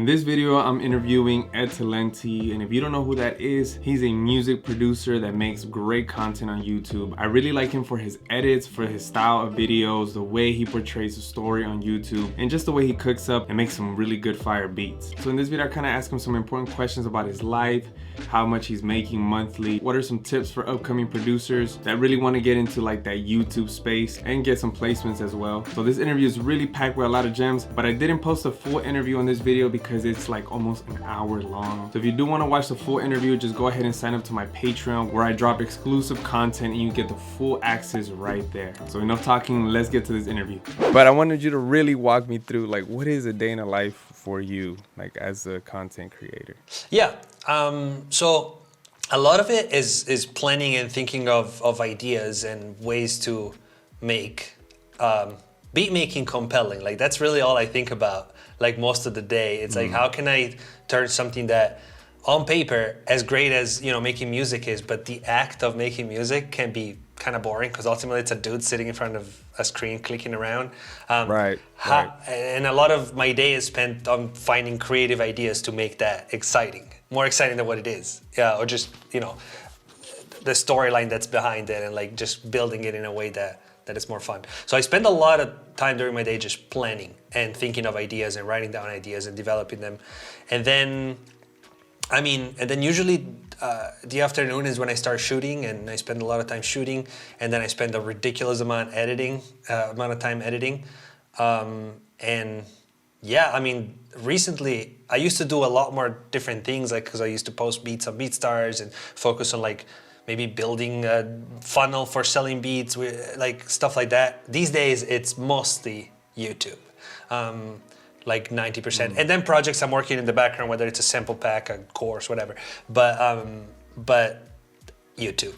In this video, I'm interviewing Ed Talenti, and if you don't know who that is, he's a music producer that makes great content on YouTube. I really like him for his edits, for his style of videos, the way he portrays the story on YouTube, and just the way he cooks up and makes some really good fire beats. So in this video, I kind of ask him some important questions about his life, how much he's making monthly, what are some tips for upcoming producers that really want to get into like that YouTube space and get some placements as well. So this interview is really packed with a lot of gems, but I didn't post a full interview on this video because it's like almost an hour long. So if you do want to watch the full interview, just go ahead and sign up to my Patreon where I drop exclusive content and you get the full access right there. So enough talking, let's get to this interview. But I wanted you to really walk me through like what is a day in a life for you, like as a content creator? Yeah, so a lot of it is planning and thinking of ideas and ways to make beat making compelling. Like that's really all I think about like most of the day. It's like, how can I turn something that on paper, as great as, you know, making music is, but the act of making music can be kind of boring because ultimately it's a dude sitting in front of a screen clicking around. Right. And a lot of my day is spent on finding creative ideas to make that exciting, more exciting than what it is. Yeah, or just, you know, the storyline that's behind it and like just building it in a way that is more fun. So I spend a lot of time during my day just planning and thinking of ideas and writing down ideas and developing them. And then, usually the afternoon is when I start shooting, and I spend a lot of time shooting, and then I spend a ridiculous amount of time editing. And yeah, I mean, recently I used to do a lot more different things, like because I used to post beats on BeatStars and focus on like maybe building a funnel for selling beats, like stuff like that. These days, it's mostly YouTube, like 90%. And then projects I'm working in the background, whether it's a sample pack, a course, whatever. But YouTube.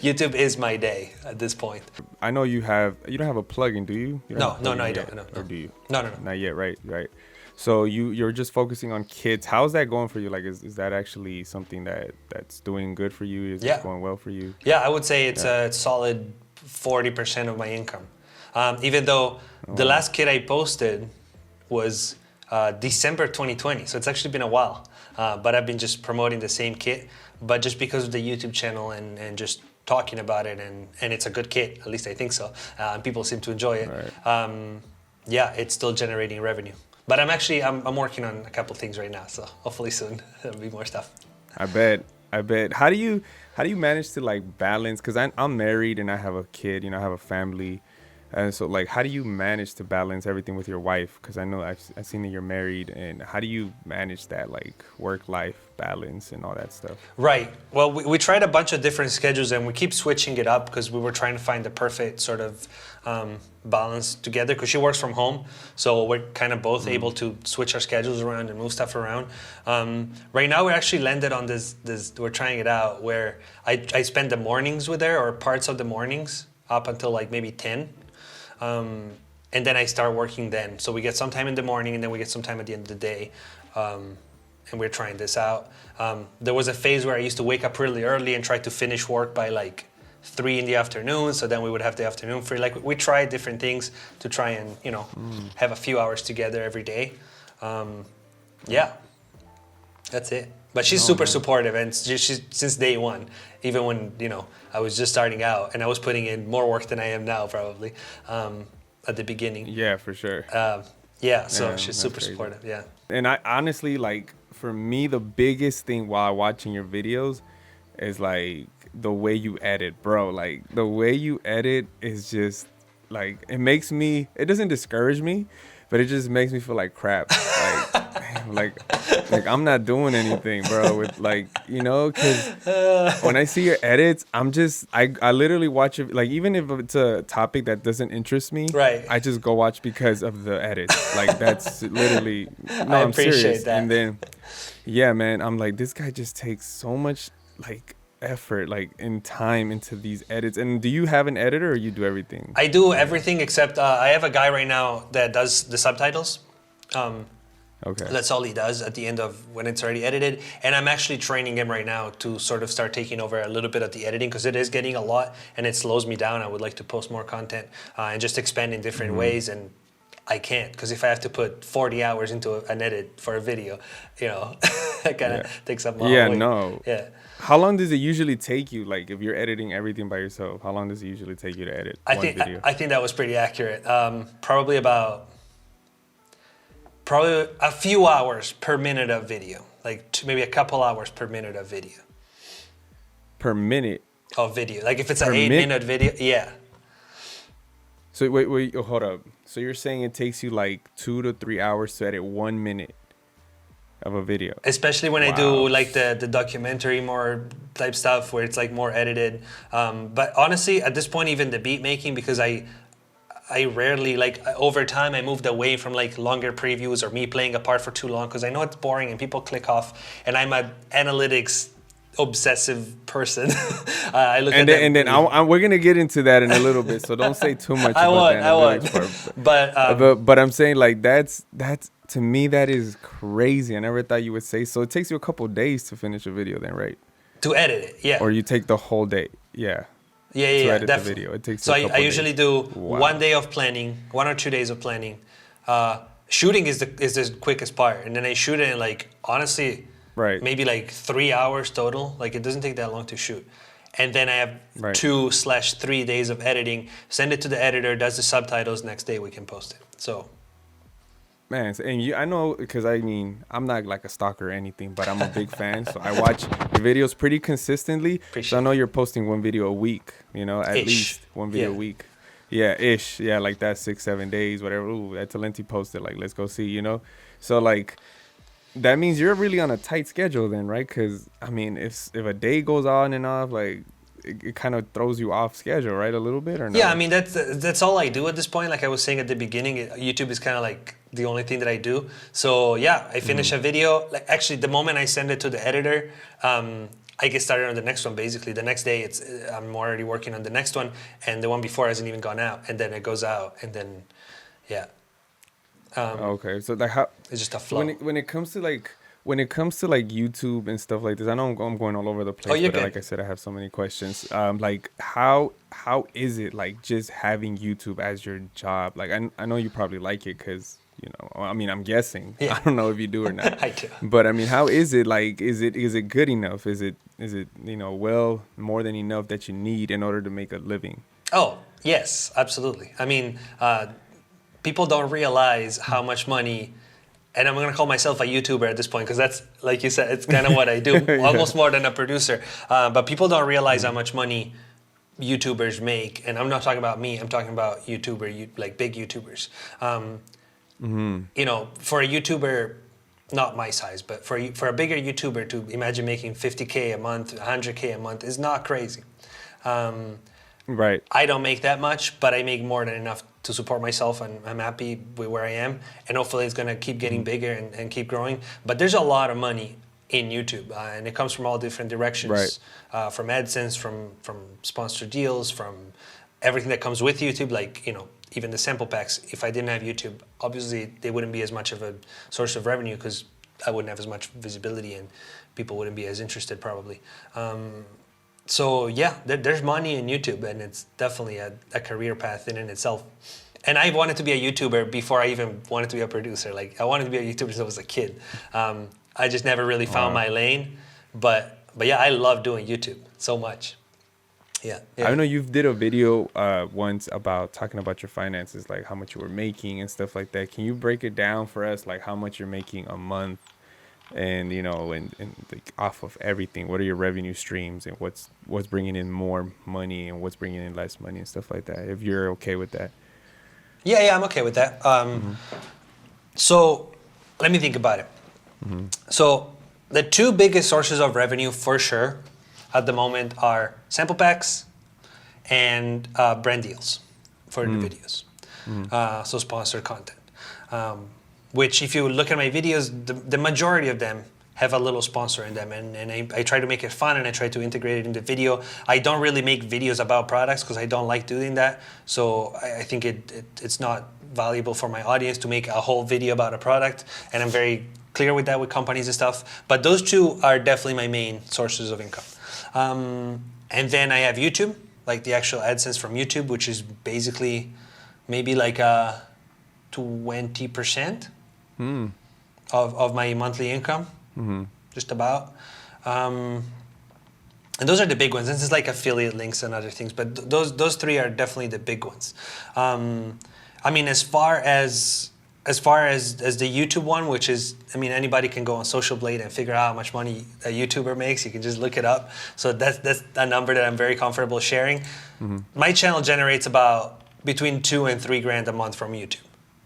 YouTube is my day at this point. I know you don't have a plugin, do you? No, I don't. No. Or do you? No. Not yet, right. So you're just focusing on kids. How's that going for you? Like, is that actually something that's doing good for you? Is it going well for you? Yeah, I would say it's a solid 40% of my income. Even though the last kit I posted was December 2020, so it's actually been a while. But I've been just promoting the same kit, but just because of the YouTube channel and just talking about it, and it's a good kit, at least I think so. And people seem to enjoy it. Right. Yeah, it's still generating revenue. But I'm working on a couple things right now, so hopefully soon there'll be more stuff. I bet. How do you manage to like balance? Because I'm married and I have a kid, you know, I have a family, and so like, how do you manage to balance everything with your wife? Because I know I've seen that you're married, and how do you manage that like work-life balance and all that stuff? Right. Well, we tried a bunch of different schedules and we keep switching it up because we were trying to find the perfect sort of balance together, because she works from home, so we're kind of both able to switch our schedules around and move stuff around. Right now we actually landed on this we're trying it out where I spend the mornings with her, or parts of the mornings up until like maybe 10. And then I start working then. So we get some time in the morning and then we get some time at the end of the day. And we're trying this out. There was a phase where I used to wake up really early and try to finish work by like 3 in the afternoon. So then we would have the afternoon free. Like we tried different things to try and, you know, have a few hours together every day. Yeah, that's it. But she's super supportive, and she's since day one, even when, you know, I was just starting out and I was putting in more work than I am now probably at the beginning. Yeah, for sure. So she's super supportive, yeah. And I honestly, like, for me, the biggest thing while watching your videos is like the way you edit, bro. Like the way you edit is just like, it doesn't discourage me, but it just makes me feel like crap. Like, like I'm not doing anything, bro. With like, you know, because when I see your edits, I literally watch it. Like, even if it's a topic that doesn't interest me, right, I just go watch because of the edits. Like, that's literally. No, I I'm appreciate serious. that. And then, yeah, man, I'm like, this guy just takes so much like effort, like, and time into these edits. And do you have an editor, or you do everything? I do everything except I have a guy right now that does the subtitles. Okay. That's all he does at the end of when it's already edited. And I'm actually training him right now to sort of start taking over a little bit of the editing, because it is getting a lot and it slows me down. I would like to post more content and just expand in different ways. And I can't, because if I have to put 40 hours into an edit for a video, it kind of takes up my whole week. No. Yeah. How long does it usually take you? Like if you're editing everything by yourself, how long does it usually take you to edit one video? I think that was pretty accurate. Probably a few hours per minute of video, like maybe a couple hours per minute of video. Per minute? Of video. Like if it's an 8-minute video, yeah. So wait, hold up. So you're saying it takes you like 2 to 3 hours to edit 1 minute of a video? Especially when I do like the documentary more type stuff where it's like more edited. But honestly, at this point, even the beat making, because I rarely, like over time, I moved away from like longer previews or me playing a part for too long, because I know it's boring and people click off, and I'm an analytics obsessive person. I look we're gonna get into that in a little bit, so don't say too much about the analytics part. But I'm saying like that's to me that is crazy. I never thought you would say so. It takes you a couple days to finish a video, then, right? To edit it, yeah. Or you take the whole day, yeah. To edit definitely. The video. It takes. So I usually do 1 day of planning, 1 or 2 days of planning. Shooting is the quickest part, and then I shoot it in like honestly. Right. Maybe like 3 hours total. Like it doesn't take that long to shoot. And then I have 2/3 days of editing. Send it to the editor, does the subtitles. Next day we can post it. So. Man, and I know, because I mean, I'm not like a stalker or anything, but I'm a big fan. So I watch your videos pretty consistently. So I know you're posting 1 video a week, at least 1 video a week. Yeah, ish. Yeah, like that 6-7 days, whatever. Ooh, Ed Talenti posted, like, let's go see, So like, that means you're really on a tight schedule then, right? Because I mean, if a day goes on and off, like it kind of throws you off schedule, right? A little bit, or no? Yeah, I mean that's all I do at this point. Like I was saying at the beginning, YouTube is kind of like the only thing that I do. So yeah, I finish a video. Like actually, the moment I send it to the editor, I get started on the next one. Basically, the next day I'm already working on the next one, and the one before hasn't even gone out, and then it goes out, and then yeah. Okay, so like how it's just a flow. When it comes to like YouTube and stuff like this, I know I'm going all over the place, but like I said, I have so many questions. Like how is it like just having YouTube as your job? Like I know you probably like it because I mean, I'm guessing. Yeah. I don't know if you do or not. I do. But I mean, how is it? Like, is it good enough? Is it well more than enough that you need in order to make a living? Oh yes, absolutely. I mean. People don't realize how much money, and I'm going to call myself a YouTuber at this point because that's, like you said, it's kind of what I do, almost more than a producer. But people don't realize how much money YouTubers make, and I'm not talking about me. I'm talking about like big YouTubers. For a YouTuber, not my size, but for a bigger YouTuber to imagine making $50K a month, $100K a month is not crazy. Right. I don't make that much, but I make more than enough to support myself, and I'm happy with where I am. And hopefully it's going to keep getting bigger and keep growing. But there's a lot of money in YouTube, and it comes from all different directions. Right. From AdSense, from sponsored deals, from everything that comes with YouTube, like, even the sample packs. If I didn't have YouTube, obviously they wouldn't be as much of a source of revenue because I wouldn't have as much visibility and people wouldn't be as interested probably. So yeah, there's money in YouTube, and it's definitely a career path in itself. And I wanted to be a YouTuber before I even wanted to be a producer. Like I wanted to be a YouTuber since I was a kid. I just never really found my lane. But yeah, I love doing YouTube so much. Yeah. I know you did a video once about talking about your finances, like how much you were making and stuff like that. Can you break it down for us, like how much you're making a month? And and like off of everything, what are your revenue streams, and what's bringing in more money and what's bringing in less money and stuff like that, if you're okay with that? Yeah, I'm okay with that. So let me think about it. So the two biggest sources of revenue for sure at the moment are sample packs and brand deals for the videos. So sponsored content. Which, if you look at my videos, the majority of them have a little sponsor in them, and I try to make it fun, and I try to integrate it into video. I don't really make videos about products because I don't like doing that, so I think it's not valuable for my audience to make a whole video about a product, and I'm very clear with that with companies and stuff. But those two are definitely my main sources of income. And then I have YouTube, like the actual AdSense from YouTube, which is basically maybe like 20% of my monthly income, just about. And those are the big ones. This is like affiliate links and other things, but those three are definitely the big ones. I mean, as far as the YouTube one, which is, I mean, anybody can go on Social Blade and figure out how much money a YouTuber makes. You can just look it up. So that's a number that I'm very comfortable sharing. My channel generates about between $2,000 and $3,000 a month from YouTube,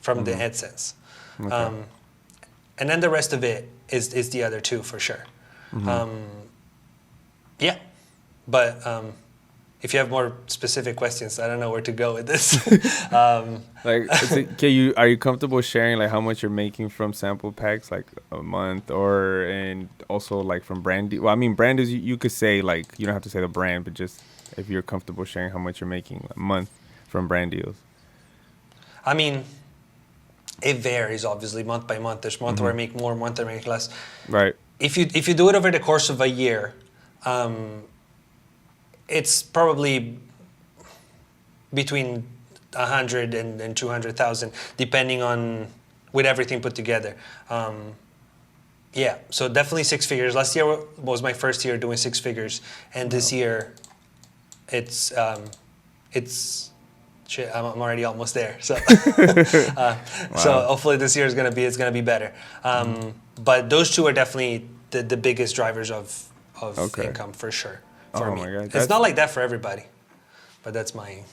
from the AdSense. Okay. And then the rest of it is the other two for sure. Yeah, but if you have more specific questions, I don't know where to go with this. Like, are you comfortable sharing like how much you're making from sample packs, like a month, and also like from brand deals? Well, I mean, brand deals you could say, like, you don't have to say the brand, but just if you're comfortable sharing how much you're making a month from brand deals. I mean, it varies obviously month by month. There's month where I make more, month where I make less. Right. If you do it over the course of a year, it's probably between 100 and 200,000, depending on with everything put together. Yeah, so definitely six figures. Last year was my first year doing six figures, and this year, it's shit. I'm already almost there. So, so hopefully this year it's gonna be better. But those two are definitely the biggest drivers of income for sure. For me. My God. It's not like that for everybody, but that's my